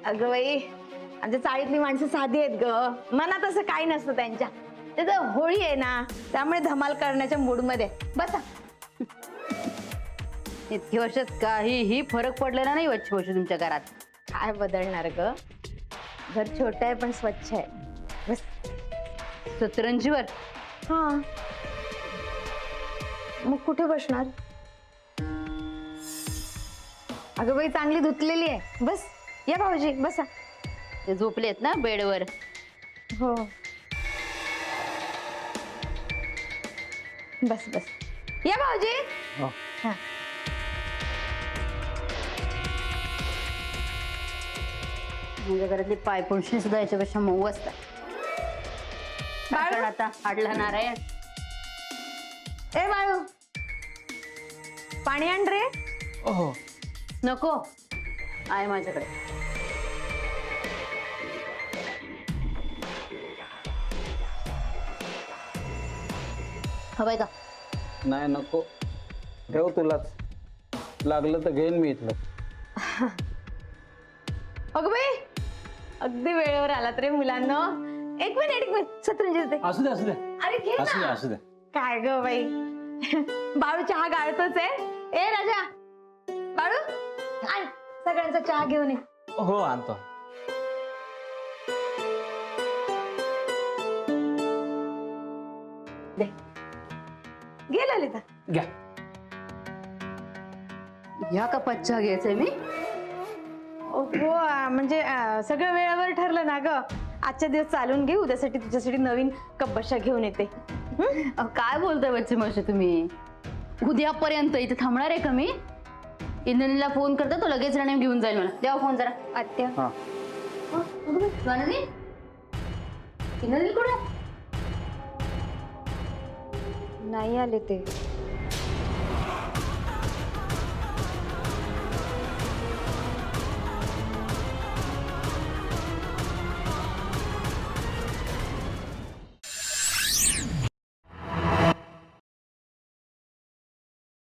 अगं बाई, आमच्या चाळीतली माणसं साधी आहेत ग, मनात असं काही नसतं त्यांच्या. ते तर होळी आहे ना, त्यामुळे धमाल करण्याच्या मूड मध्ये. बसा. इतकी वर्षात काहीही फरक पडलेला नाही वच्ची वर्ष तुमच्या घरात. काय बदलणार ग, घर छोटं आहे पण स्वच्छ आहे. बस. सतरंजीवर हा, मग कुठे बसणार? अगं बाई, चांगली धुतलेली आहे. बस, या भाऊजी बसा. ते झोपलेत ना बेडवर. हो, बस बस, या भाऊजी. हा. माझ्या घरातली पायपुणशी सुद्धा याच्यापेक्षा मऊ असतात. बाळू. पण आता हाडला नारायण. ए बाळू, पाणी आण रे. हो. नको, आहे माझ्याकडे. हवंय का? नाही नको, ठेव तुलाच. लागलं तर घेईन मी इथलं. अगं बाई, अगदी वेळेवर आलात रे मुलांना. एक मिनिट, सतरंजी देते. असू दे असू दे अरे घे असू दे ना. असू दे. काय ग बाई, बाळू चहा गाळतोच आहे. ए राजा, बाळू आण सगळ्यांचा चहा घेऊन ये. हो आणतो. दे, घे ललिता. घ्या. ह्या कपात चहा घ्यायचंय मी? हो, म्हणजे सगळं वेळेवर ठरलं ना ग. आजच्या दिवस चालून घे, उद्यासाठी तुझ्यासाठी नवीन कप बशा घेऊन येते. अहो, काय बोलताय बच्ची मावशी तुम्ही? उद्यापर्यंत इथे थांबणार आहे का मी? इंद्रनीला फोन करता, तो लगेच राणे घेऊन जाईल मला. द्या फोन जरा. आत्या, हा. स्वानंदी? इंद्रनील कुठे? नाही आले ते.